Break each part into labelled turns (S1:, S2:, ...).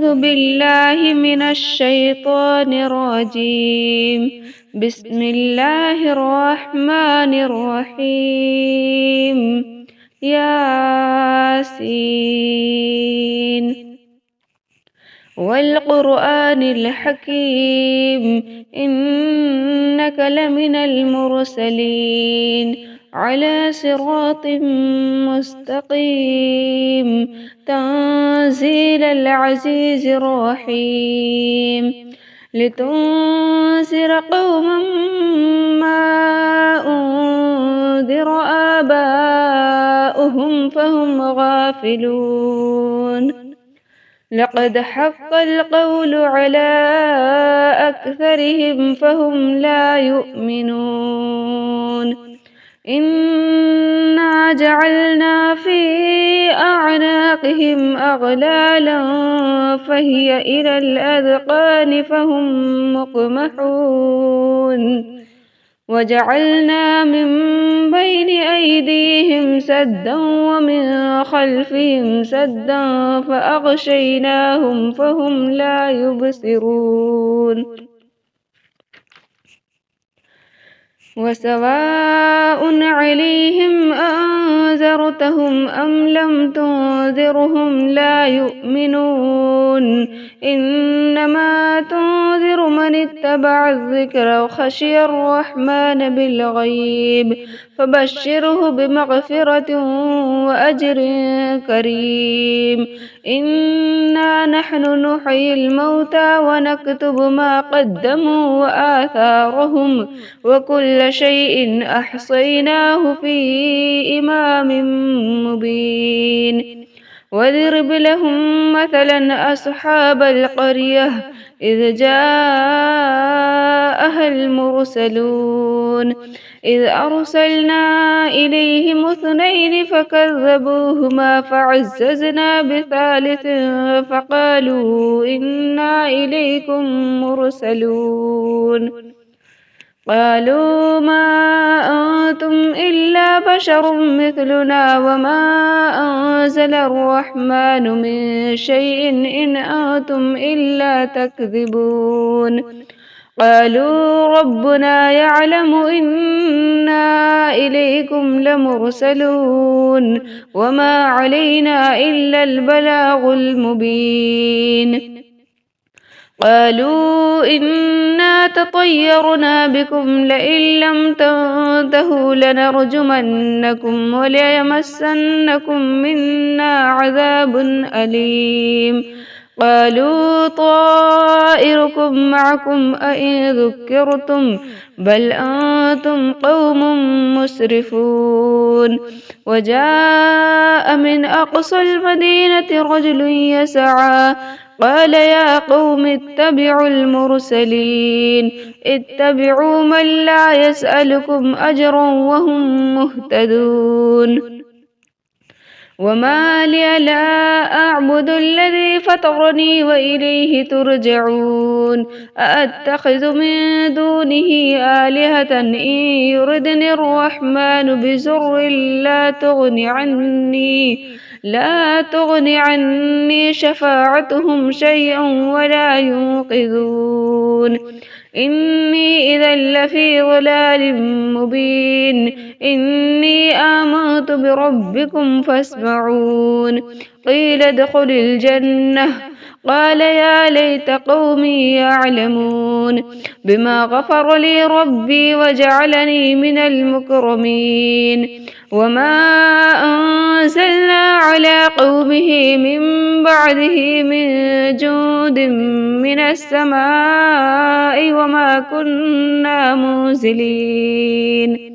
S1: أعوذ بالله من الشيطان الرجيم. بسم الله الرحمن الرحيم. ياسين والقرآن الحكيم إنك لمن المرسلين على صراط مستقيم تنزيل العزيز الرحيم لتنذر قوما ما أنذر آباؤهم فهم غافلون لقد حق القول على أكثرهم فهم لا يؤمنون إنا جعلنا في أعناقهم أغلالا فهي إلى الأذقان فهم مقمحون وجعلنا من بين أيديهم سدا ومن خلفهم سدا فأغشيناهم فهم لا يبصرون وسواء عليهم أنذرتهم أم لم تنذرهم لا يؤمنون إنما تنذر من اتبع الذكر وخشي الرحمن بالغيب فبشره بمغفرة وأجر كريم إنا نحن نحيي الموتى ونكتب ما قدموا وآثارهم وكل شيء أحصيناه في إمام مبين واضرب لهم مثلا أصحاب القرية إذ جاءها المرسلون إذ أرسلنا إليهم 2 فكذبوهما فعززنا بثالث فقالوا إنا إليكم مرسلون قالوا ما أنتم إلا بشر مثلنا وما أنزل الرحمن من شيء إن أنتم إلا تكذبون قالوا ربنا يعلم إنا إليكم لمرسلون وما علينا إلا البلاغ المبين قالوا إنا تطيرنا بكم لئن لم تنتهوا لنرجمنكم وليمسنكم منا عذاب أليم قالوا طائركم معكم أئن ذكرتم بل أنتم قوم مسرفون وجاء من أقصى المدينة رجل يسعى قال يا قوم اتبعوا المرسلين اتبعوا من لا يسألكم أجرا وهم مهتدون وما لي لا أعبد الذي فطرني وإليه ترجعون أأتخذ من دونه آلهة إن يردني الرحمن بزر لا تغن عني شفاعتهم شيئا ولا ينقذون إني إذا لفي ضلال مبين إني آمنت بربكم فاسمعون قيل ادخل الجنة قال يا ليت قومي يعلمون بما غفر لي ربي وجعلني من المكرمين وما أنزلنا على قومه من بعده من جند من السماء وما كنا منزلين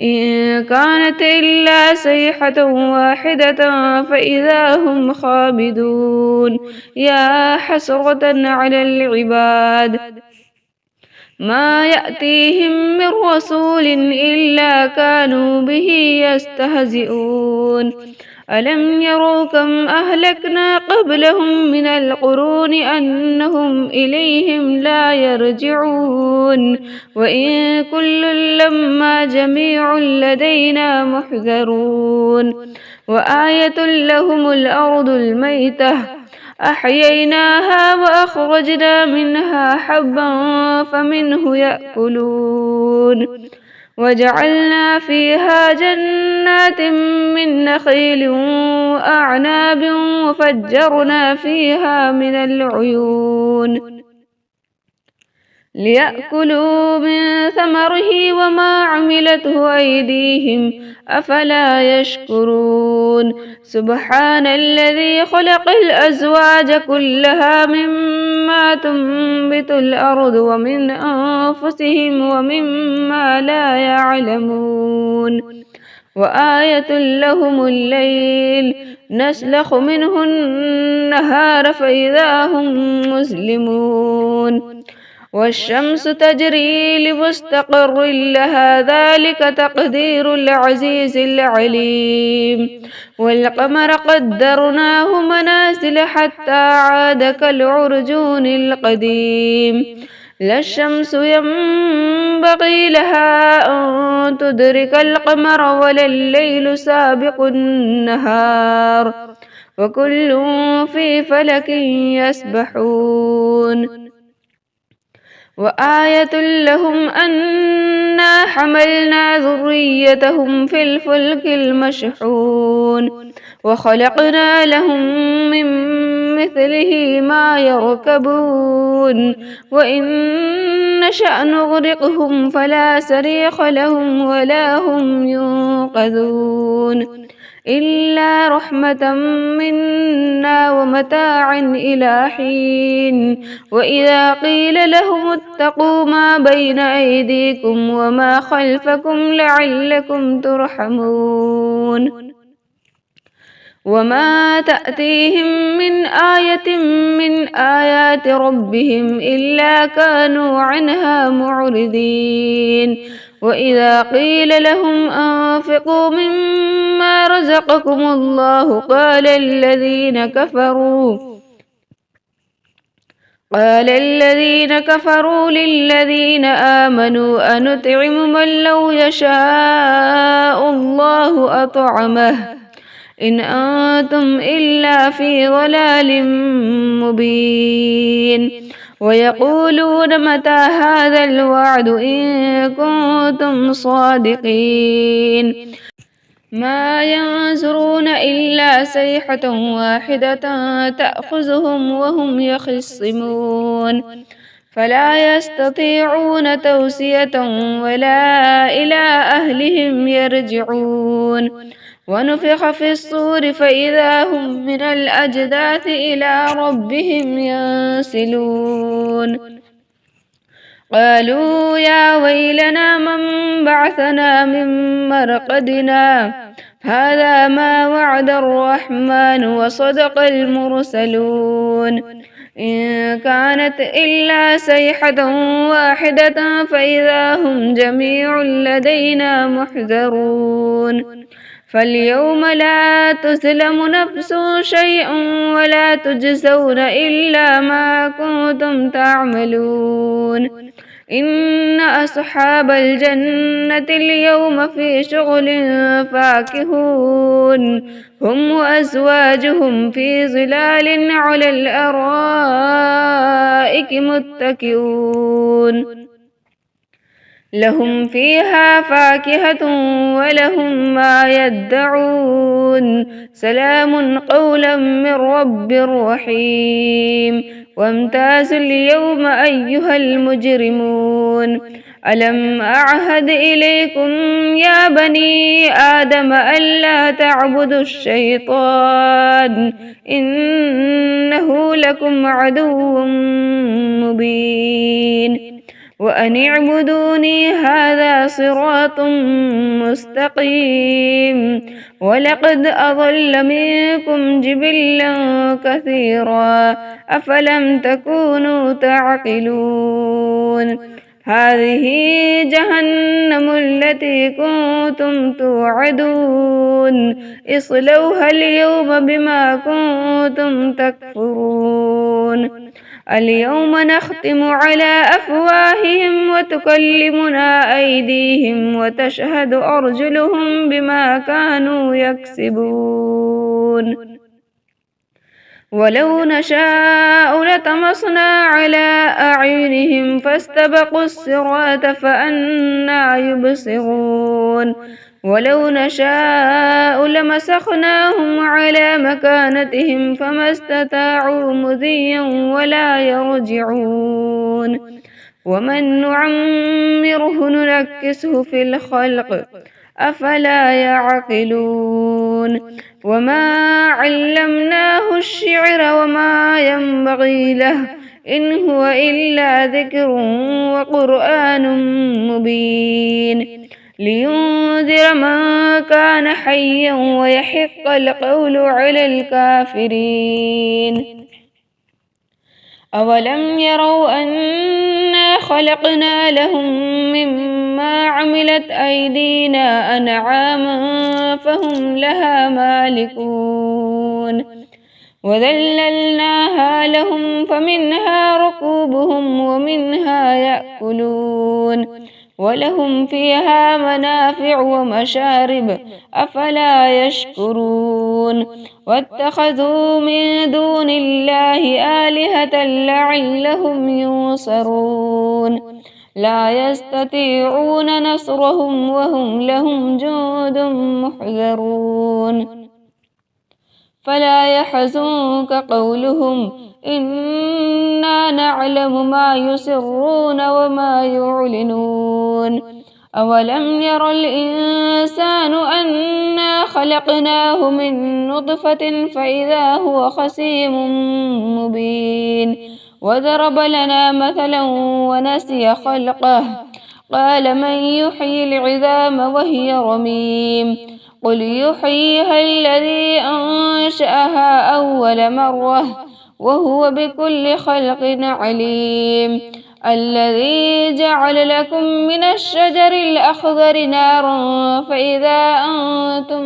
S1: إن كانت إلا صيحة واحدة فإذا هم خامدون يا حسرة على العباد ما يأتيهم من رسول إلا كانوا به يستهزئون ألم يروا كم أهلكنا قبلهم من القرون أنهم إليهم لا يرجعون وإن كل لما جميع لدينا محذرون وآية لهم الأرض الميتة أحييناها وأخرجنا منها حبا فمنه يأكلون وجعلنا فيها جنات من نخيل وأعناب وفجرنا فيها من العيون ليأكلوا من ثمره وما عملته أيديهم أفلا يشكرون سبحان الذي خلق الأزواج كلها مما تنبت الأرض ومن أنفسهم ومما لا يعلمون وآية لهم الليل نسلخ منه النهار فإذا هم مسلمون والشمس تجري لمستقر لها ذلك تقدير العزيز العليم والقمر قدرناه منازل حتى عاد كالعرجون القديم لا الشمس ينبغي لها أن تدرك القمر ولا الليل سابق النهار وكل في فلك يسبحون وآية لهم أنا حملنا ذريتهم في الفلك المشحون وخلقنا لهم من مثله ما يركبون وإن نشأ نغرقهم فلا صريخ لهم ولا هم ينقذون إلا رحمة منا ومتاعا إلى حين وإذا قيل لهم اتقوا ما بين أيديكم وما خلفكم لعلكم ترحمون وما تأتيهم من آية من آيات ربهم إلا كانوا عنها معرضين وإذا قيل لهم أنفقوا مما رزقكم الله قال الذين كفروا للذين آمنوا أنطعم من لو يشاء الله أطعمه إن أنتم إلا في ضلال مبين ويقولون متى هذا الوعد إن كنتم صادقين ما ينظرون إلا صيحة واحدة تأخذهم وهم يخصمون فلا يستطيعون توصية ولا إلى أهلهم يرجعون ونفخ في الصور فإذا هم من الأجداث إلى ربهم ينسلون قالوا يا ويلنا من بعثنا من مرقدنا هذا ما وعد الرحمن وصدق المرسلون إن كانت إلا صيحة واحدة فإذا هم جميع لدينا محذرون فاليوم لا تظلم نفس شيئا ولا تجزون إلا ما كنتم تعملون إن أصحاب الجنة اليوم في شغل فاكهون هم وأزواجهم في ظلال على الأرائك متكئون لهم فيها فاكهة ولهم ما يدعون سلام قولا من رب رحيم وامتازوا اليوم أيها المجرمون ألم أعهد إليكم يا بني آدم ألا تعبدوا الشيطان إنه لكم عدو مبين وأن اعبدوني هذا صراط مستقيم ولقد أضل منكم جبلا كثيرا أفلم تكونوا تعقلون هذه جهنم التي كنتم توعدون اصلوها اليوم بما كنتم تكفرون اليوم نختم على أفواههم وتكلمنا أيديهم وتشهد أرجلهم بما كانوا يكسبون ولو نشاء لطمسنا على أعينهم فاستبقوا الصراط فأنى يبصرون ولو نشاء لمسخناهم على مكانتهم فما استطاعوا مضيا ولا يرجعون ومن نعمره ننكسه في الخلق أفلا يعقلون وما علمناه الشعر وما ينبغي له إن هو إلا ذكر وقرآن مبين لينذر من كان حيا ويحق القول على الكافرين أولم يروا أنا خلقنا لهم مما عملت أيدينا أنعاما فهم لها مالكون وذللناها لهم فمنها ركوبهم ومنها يأكلون ولهم فيها منافع ومشارب أفلا يشكرون واتخذوا من دون الله آلهة لعلهم ينصرون لا يستطيعون نصرهم وهم لهم جند محضرون فلا يحزنك قولهم إنا نعلم ما يسرون وما يعلنون أولم ير الإنسان أنا خلقناه من نطفة فإذا هو خصيم مبين وضرب لنا مثلا ونسي خلقه قال من يحيي العظام وهي رميم قل يحييها الذي أنشأها أول مرة وهو بكل خلق عليم الذي جعل لكم من الشجر الأخضر نارا فإذا أنتم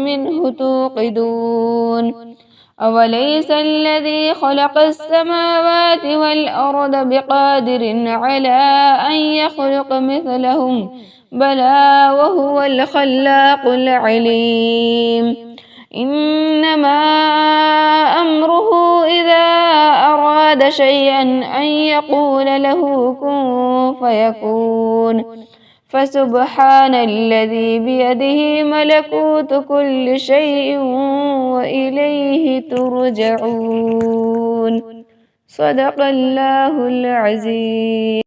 S1: منه توقدون أوليس الذي خلق السماوات والأرض بقادر على أن يخلق مثلهم بلى وهو الخلاق العليم إنما أمره إذا أراد شيئا أن يقول له كن فيكون فسبحان الذي بيده ملكوت كل شيء وإليه ترجعون صدق الله العظيم.